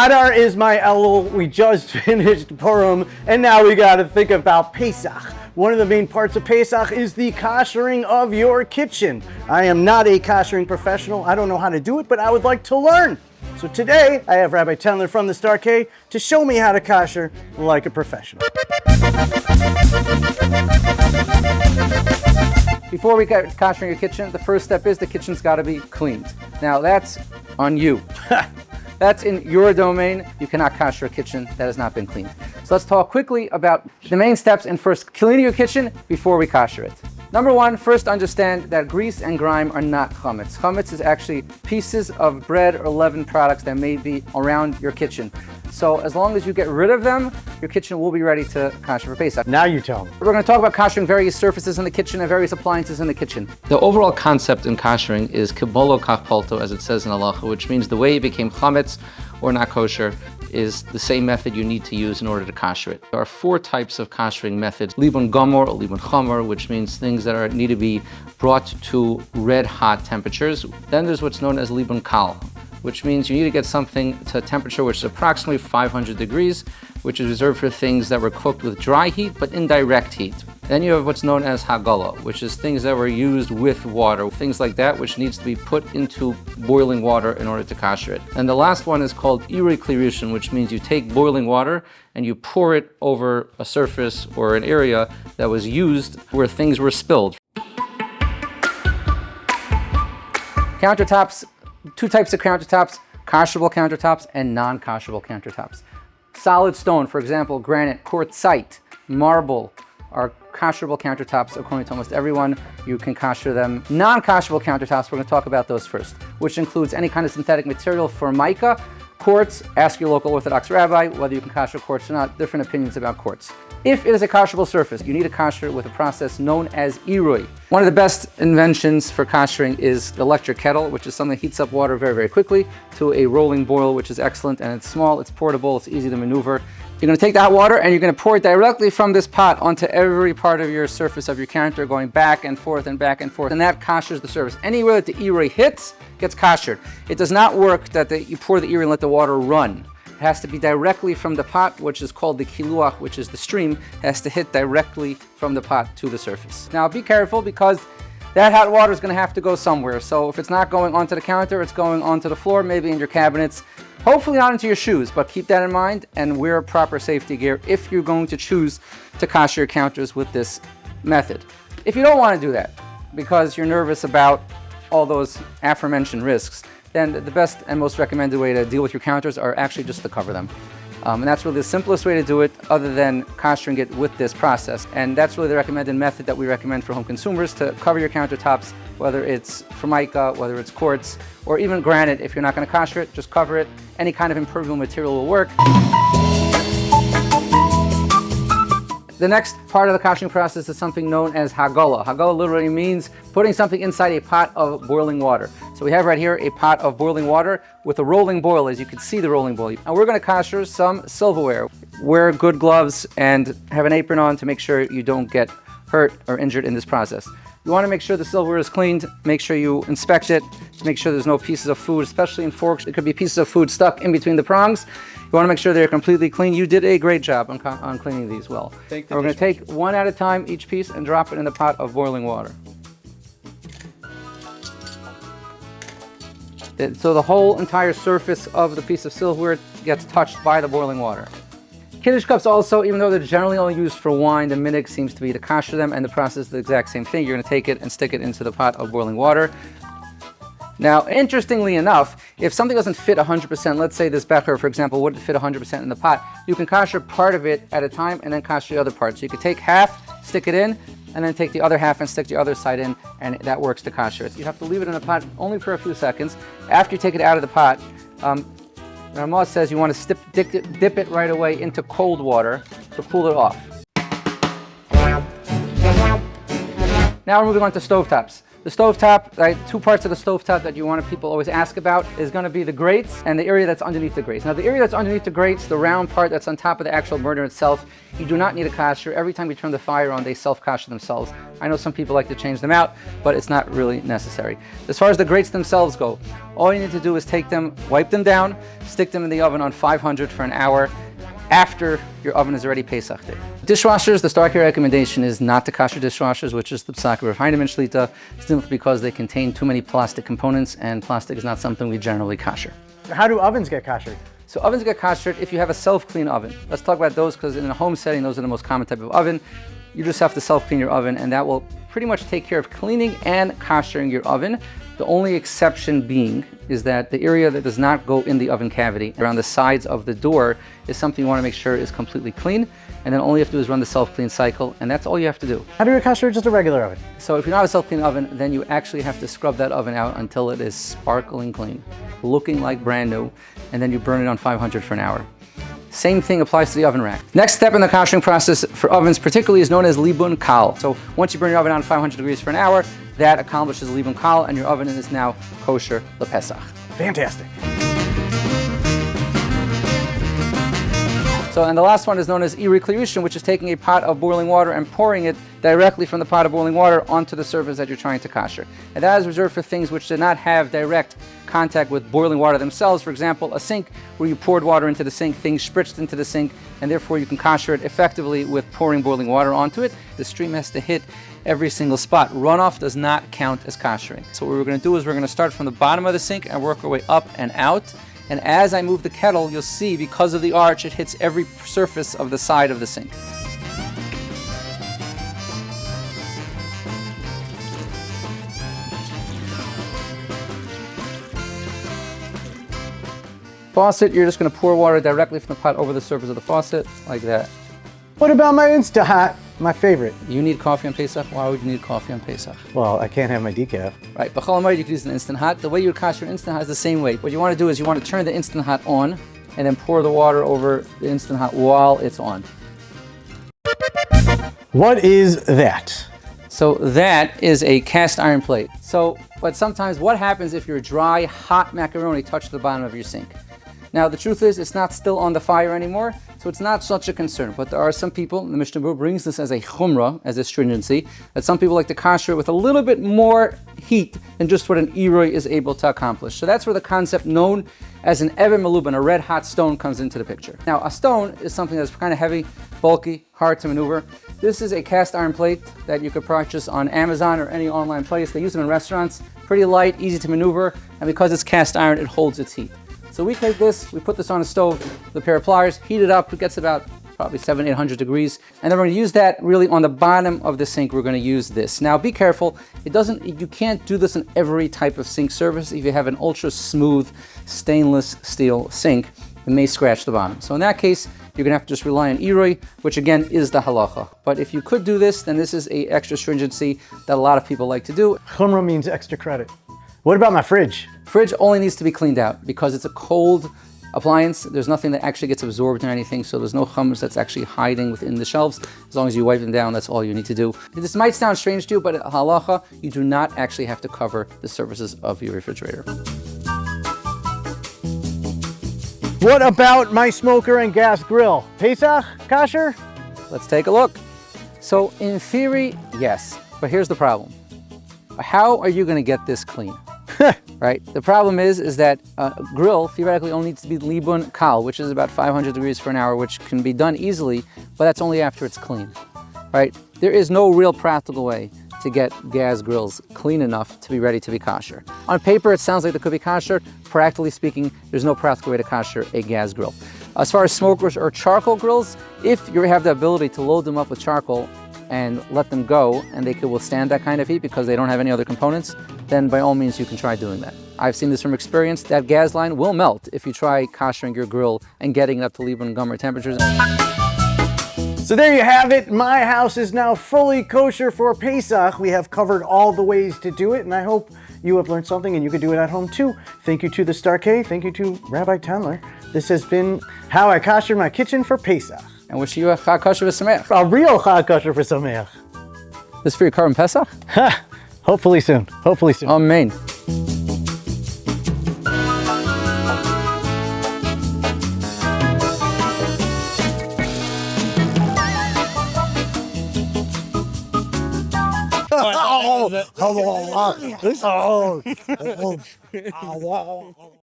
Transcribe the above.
Adar is my Elul. We just finished Purim, and now we got to think about Pesach. One of the main parts of Pesach is the kashering of your kitchen. I am not a kashering professional. I don't know how to do it, but I would like to learn. So today, I have Rabbi Tendler from the Star K to show me how to kasher like a professional. Before we get kashering your kitchen, the first step is the kitchen's got to be cleaned. Now that's on you. That's in your domain. You cannot kasher a kitchen that has not been cleaned. So let's talk quickly about the main steps in first cleaning your kitchen before we kasher it. Number one, first understand that grease and grime are not chametz. Chametz is actually pieces of bread or leavened products that may be around your kitchen. So as long as you get rid of them, your kitchen will be ready to kasher for Pesach. Now you tell me. We're going to talk about kashering various surfaces in the kitchen and various appliances in the kitchen. The overall concept in kashering is kibolo kachpolto, as it says in halacha, which means the way it became chametz or not kosher is the same method you need to use in order to kasher it. There are four types of kashering methods: libun gomor or libun chomer, which means things that need to be brought to red hot temperatures. Then there's what's known as libun kal, which means you need to get something to a temperature which is approximately 500 degrees, which is reserved for things that were cooked with dry heat but indirect heat. Then you have what's known as hagala, which is things that were used with water, things like that, which needs to be put into boiling water in order to kasher it. And the last one is called irui klirushin, which means you take boiling water and you pour it over a surface or an area that was used where things were spilled. Countertops, two types of countertops: kasherable countertops and non-kasherable countertops. Solid stone, for example, granite, quartzite, marble, are kasherable countertops according to almost everyone. You can kasher them. Non-kasherable countertops, we're going to talk about those first, which includes any kind of synthetic material. For mica, quartz, ask your local Orthodox rabbi whether you can kasher quartz or not. Different opinions about quartz. If it is a kasherable surface, you need to kasher with a process known as irui. One of the best inventions for kashering is the electric kettle, which is something that heats up water very, very quickly to a rolling boil, which is excellent, and it's small, it's portable, it's easy to maneuver. You're going to take the hot water and you're going to pour it directly from this pot onto every part of your surface of your counter, going back and forth and back and forth, and that kashers the surface. Anywhere that the irui hits gets kashered. It does not work that you pour the irui and let the water run. It has to be directly from the pot, which is called the kiluach, which is the stream. It has to hit directly from the pot to the surface. Now be careful, because that hot water is going to have to go somewhere. So if it's not going onto the counter, it's going onto the floor, maybe in your cabinets. Hopefully not into your shoes, but keep that in mind and wear proper safety gear if you're going to choose to kasher your counters with this method. If you don't want to do that because you're nervous about all those aforementioned risks, then the best and most recommended way to deal with your counters are actually just to cover them. And that's really the simplest way to do it, other than kashering it with this process. And that's really the recommended method that we recommend for home consumers: to cover your countertops, whether it's formica, whether it's quartz, or even granite. If you're not going to kasher it, just cover it. Any kind of impermeable material will work. The next part of the kashering process is something known as hagala. Hagala literally means putting something inside a pot of boiling water. So we have right here a pot of boiling water with a rolling boil, as you can see the rolling boil. And we're going to kasher some silverware. Wear good gloves and have an apron on to make sure you don't get hurt or injured in this process. You want to make sure the silverware is cleaned. Make sure you inspect it. Make sure there's no pieces of food, especially in forks. It could be pieces of food stuck in between the prongs. You want to make sure they're completely clean. You did a great job on cleaning these well. And we're going to take one at a time, each piece, and drop it in the pot of boiling water. So the whole entire surface of the piece of silverware gets touched by the boiling water. Kiddush cups also, even though they're generally only used for wine, the minhag seems to be to kasher them, and the process is the exact same thing. You're going to take it and stick it into the pot of boiling water. Now, interestingly enough, if something doesn't fit 100%, let's say this becher, for example, wouldn't fit 100% in the pot, you can kasher part of it at a time and then kasher the other part. So you could take half, stick it in, and then take the other half and stick the other side in, and that works to kasher it. You have to leave it in the pot only for a few seconds. After you take it out of the pot, Ramah says you want to dip it right away into cold water to cool it off. Now we're moving on to stovetops. The The stovetop, right, two parts of the stovetop that you want people always ask about is going to be the grates and the area that's underneath the grates. Now the area that's underneath the grates, the round part that's on top of the actual burner itself, you do not need a kasher. Every time you turn the fire on, they self-kasher themselves. I know some people like to change them out, but it's not really necessary. As far as the grates themselves go, all you need to do is take them, wipe them down, stick them in the oven on 500 for an hour after your oven is already Pesach day. Dishwashers, the stark recommendation is not to kasher dishwashers, which is the Pesach of Heinemann Shlita, simply because they contain too many plastic components, and plastic is not something we generally kasher. How do ovens get kashered? So ovens get kashered if you have a self-clean oven. Let's talk about those because in a home setting, those are the most common type of oven. You just have to self-clean your oven, and that will pretty much take care of cleaning and kashering your oven. The only exception being is that the area that does not go in the oven cavity, around the sides of the door, is something you want to make sure is completely clean. And then all you have to do is run the self-clean cycle, and that's all you have to do. How do you kasher just a regular oven? So if you don't have a self-clean oven, then you actually have to scrub that oven out until it is sparkling clean, looking like brand new, and then you burn it on 500 for an hour. Same thing applies to the oven rack. Next step in the kashering process for ovens particularly is known as libun kal. So once you burn your oven on 500 degrees for an hour, that accomplishes libun kal, and your oven is now kosher lePesach. Fantastic. So, and the last one is known as iri klirishin, which is taking a pot of boiling water and pouring it directly from the pot of boiling water onto the surface that you're trying to kasher. And that is reserved for things which did not have direct contact with boiling water themselves. For example, a sink where you poured water into the sink, things spritzed into the sink, and therefore you can kasher it effectively with pouring boiling water onto it. The stream has to hit every single spot. Runoff does not count as kashering. So what we're going to do is we're going to start from the bottom of the sink and work our way up and out. And as I move the kettle, you'll see because of the arch, it hits every surface of the side of the sink. Faucet, you're just going to pour water directly from the pot over the surface of the faucet, like that. What about my Insta Hot? My favorite. You need coffee on Pesach? Why would you need coffee on Pesach? Well, I can't have my decaf. Right, but Chol Hamoed, you can use an Instant Hot. The way you kasher Instant Hot is the same way. What you want to do is you want to turn the Instant Hot on and then pour the water over the Instant Hot while it's on. What is that? So that is a cast iron plate. But sometimes what happens if your dry, hot macaroni touches the bottom of your sink? Now, the truth is, it's not still on the fire anymore, so it's not such a concern. But there are some people, the Mishnah Berurah brings this as a chumrah, as a stringency, that some people like to kasher with a little bit more heat than just what an iroi is able to accomplish. So that's where the concept known as an even meluban, a red hot stone, comes into the picture. Now, a stone is something that's kind of heavy, bulky, hard to maneuver. This is a cast iron plate that you could purchase on Amazon or any online place. They use them in restaurants. Pretty light, easy to maneuver, and because it's cast iron, it holds its heat. So we take this, we put this on a stove with a pair of pliers, heat it up, it gets about probably 700-800 degrees, and then we're going to use that really on the bottom of the sink. We're going to use this. Now be careful, you can't do this in every type of sink surface. If you have an ultra smooth stainless steel sink, it may scratch the bottom. So in that case, you're going to have to just rely on iroi, which again is the halacha. But if you could do this, then this is a extra stringency that a lot of people like to do. Chumrah means extra credit. What about my fridge? Fridge only needs to be cleaned out because it's a cold appliance. There's nothing that actually gets absorbed in anything, so there's no chametz that's actually hiding within the shelves. As long as you wipe them down, that's all you need to do. This might sound strange to you, but halacha, you do not actually have to cover the surfaces of your refrigerator. What about my smoker and gas grill? Pesach? Kasher? Let's take a look. So in theory, yes, but here's the problem. How are you going to get this clean? Right? The problem is that a grill theoretically only needs to be libun kal, which is about 500 degrees for an hour, which can be done easily, but that's only after it's clean. Right? There is no real practical way to get gas grills clean enough to be ready to be kasher. On paper, it sounds like they could be kasher. Practically speaking, there's no practical way to kasher a gas grill. As far as smokers or charcoal grills, if you have the ability to load them up with charcoal and let them go, and they could withstand that kind of heat because they don't have any other components, then by all means you can try doing that. I've seen this from experience. That gas line will melt if you try kashering your grill and getting it up to libun gomer temperatures. So there you have it. My house is now fully kosher for Pesach. We have covered all the ways to do it, and I hope you have learned something and you could do it at home too. Thank you to the Star K. Thank you to Rabbi Tendler. This has been how I kashered my kitchen for Pesach. And wish you a chag kosher v'sameach. A real chag kosher for Sameach. This for your Purim Pesach? Hopefully soon. Hopefully soon. Amen. Oh,